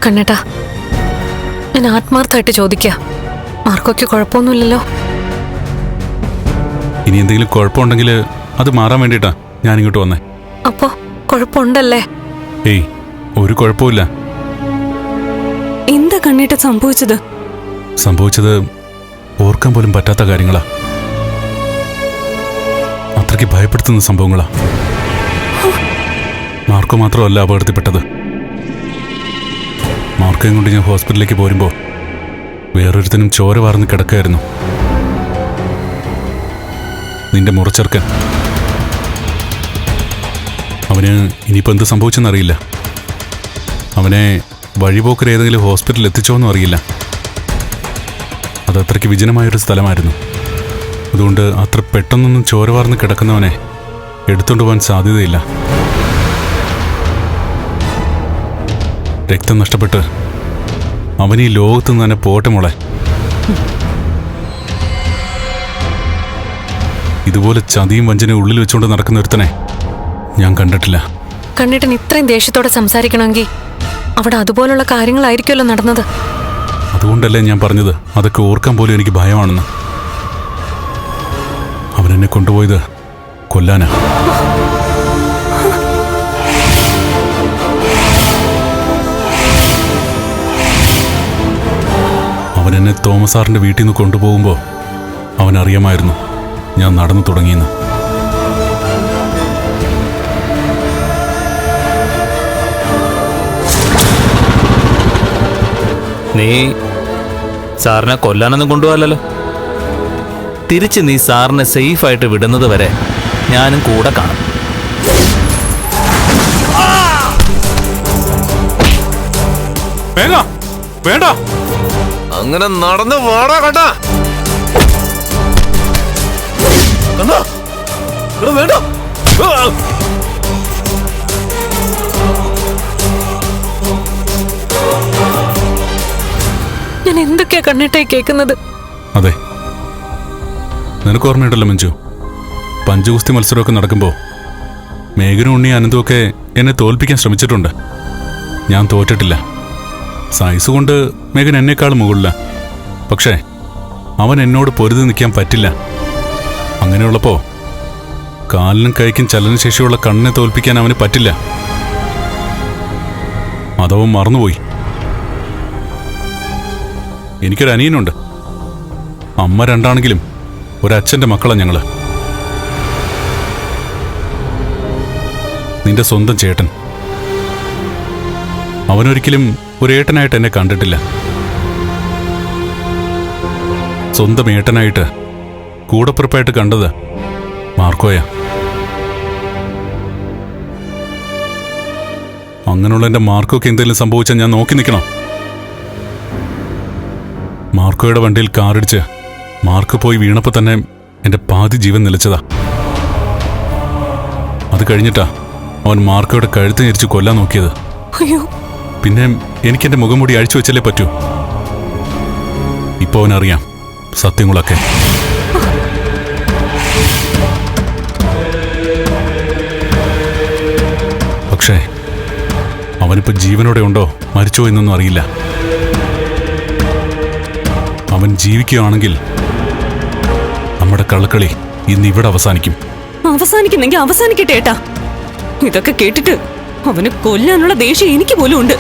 കണ്ണേട്ടാ, ഞാൻ ആത്മാർത്ഥമായിട്ട് ചോദിക്കുക, മാർക്കോയ്ക്ക് കുഴപ്പമൊന്നുമില്ലല്ലോ? ഇനി എന്തെങ്കിലും കുഴപ്പമുണ്ടെങ്കിൽ അത് മാറാൻ വേണ്ടിയിട്ടാ ഞാൻ ഇങ്ങോട്ട് വന്നേ. അപ്പോ കുഴപ്പമുണ്ടല്ലേ? ഏയ്, ഒരു കുഴപ്പമില്ല. എന്താ കണ്ണേട്ട സംഭവിച്ചത്? സംഭവിച്ചത് ഓർക്കാൻ പോലും പറ്റാത്ത കാര്യങ്ങളാ. അത്രയ്ക്ക് ഭയപ്പെടുത്തുന്ന സംഭവങ്ങളാ. മാർക്കോ മാത്രമല്ല അപകടത്തിൽപ്പെട്ടത്. മാർക്കോയും കൊണ്ട് ഞാൻ ഹോസ്പിറ്റലിലേക്ക് പോരുമ്പോൾ വേറൊരുത്തനും ചോര വാർന്ന് കിടക്കുകയായിരുന്നു. നിന്റെ മുറച്ചെറുക്കൻ. അവന് ഇനിയിപ്പോൾ എന്ത് സംഭവിച്ചെന്നറിയില്ല. അവനെ വഴിപോക്കർ ഏതെങ്കിലും ഹോസ്പിറ്റലിൽ എത്തിച്ചോന്നും അറിയില്ല. അത് അത്രയ്ക്ക് വിജനമായൊരു സ്ഥലമായിരുന്നു. അതുകൊണ്ട് അത്ര പെട്ടെന്നൊന്നും ചോര വാർന്ന് കിടക്കുന്നവനെ എടുത്തുകൊണ്ട് പോകാൻ സാധ്യതയില്ല. രക്തം നഷ്ടപ്പെട്ട് അവൻ ഈ ലോകത്ത് നിന്ന് തന്നെ പോട്ടെ മോളെ. ഇതുപോലെ ചതിയും വഞ്ചനയും ഉള്ളിൽ വെച്ചുകൊണ്ട് നടക്കുന്ന ഒരുത്തനെ ഞാൻ കണ്ടിട്ടില്ല. കണ്ണേട്ടൻ ഇത്രയും ദേഷ്യത്തോടെ സംസാരിക്കണമെങ്കിൽ അവിടെ അതുപോലുള്ള കാര്യങ്ങളായിരിക്കുമല്ലോ നടന്നത്. അതുകൊണ്ടല്ലേ ഞാൻ പറഞ്ഞത് അതൊക്കെ ഓർക്കാൻ പോലും എനിക്ക് ഭയമാണെന്ന്. അവനെന്നെ കൊണ്ടുപോയത് കൊല്ലാനാ. അവനെന്നെ തോമസ് സാറിന്റെ വീട്ടിൽ നിന്ന് കൊണ്ടുപോകുമ്പോൾ അവനറിയാമായിരുന്നു ഞാൻ നടന്നു തുടങ്ങിയെന്ന്. നീ സാറിനെ കൊല്ലാനൊന്നും കൊണ്ടുപോകല്ലോ. തിരിച്ച് നീ സാറിനെ സേഫായിട്ട് വിടുന്നത് വരെ ഞാനും കൂടെ കാണും. വേണ്ട, അങ്ങനെ നടന്ന് വാടാ കണ്ടാ. വേണ്ട. ഞാൻ എന്തൊക്കെയാ കണ്ണേട്ടായി കേൾക്കുന്നത്? അതെ, നിനക്ക് ഓർമ്മയുണ്ടല്ലോ മഞ്ജു, പഞ്ചഗുസ്തി മത്സരമൊക്കെ നടക്കുമ്പോൾ മേഘനും ഉണ്ണി അനന്തുമൊക്കെ എന്നെ തോൽപ്പിക്കാൻ ശ്രമിച്ചിട്ടുണ്ട്. ഞാൻ തോറ്റിട്ടില്ല. സൈസ് കൊണ്ട് മേഘൻ എന്നെക്കാൾ മുകളില. പക്ഷേ അവൻ എന്നോട് പൊരുതി നിൽക്കാൻ പറ്റില്ല. അങ്ങനെയുള്ളപ്പോൾ കാലിനും കൈക്കും ചലനശേഷിയുള്ള കണ്ണിനെ തോൽപ്പിക്കാൻ അവന് പറ്റില്ല. അതവൻ മറന്നുപോയി. എനിക്കൊരു അനിയനുണ്ട്. അമ്മ രണ്ടാണെങ്കിലും ഒരച്ഛൻ്റെ മക്കളാണ് ഞങ്ങള്. നിന്റെ സ്വന്തം ചേട്ടൻ. അവനൊരിക്കലും ഒരേട്ടനായിട്ട് എന്നെ കണ്ടിട്ടില്ല. സ്വന്തം ഏട്ടനായിട്ട് കൂടപ്പിറപ്പായിട്ട് കണ്ടത് മാർക്കോയാ. അങ്ങനെയുള്ള എൻ്റെ മാർക്കോയ്ക്ക് എന്തെങ്കിലും സംഭവിച്ചാൽ ഞാൻ നോക്കി നിൽക്കണം. മാർക്കോയുടെ വണ്ടിയിൽ കാറിടിച്ച് മാർക്ക് പോയി വീണപ്പോൾ തന്നെ എൻ്റെ പാതി ജീവൻ നിലച്ചതാ. അത് കഴിഞ്ഞിട്ടാ അവൻ മാർക്കോയുടെ കഴുത്ത് ഞെരിച്ച് കൊല്ലാൻ നോക്കിയത്. അയ്യോ, പിന്നെ എനിക്കെൻ്റെ മുഖം മൂടി അഴിച്ചു വെച്ചല്ലേ പറ്റൂ. ഇപ്പോൾ അവനറിയാം സത്യങ്ങളൊക്കെ. പക്ഷേ അവനിപ്പോൾ ജീവനോടെ ഉണ്ടോ മരിച്ചോ എന്നൊന്നും അറിയില്ല. അവൻ ജീവിക്കുകയാണെങ്കിൽ നമ്മുടെ കള്ളക്കളി ഇന്ന് ഇവിടെ അവസാനിക്കും. അവസാനിക്കുന്നെങ്കിൽ അവസാനിക്കട്ടെ ഏട്ടാ. ഇതൊക്കെ കേട്ടിട്ട് അവന് കൊല്ലാനുള്ള ദേഷ്യം എനിക്ക് പോലും ഉണ്ട്.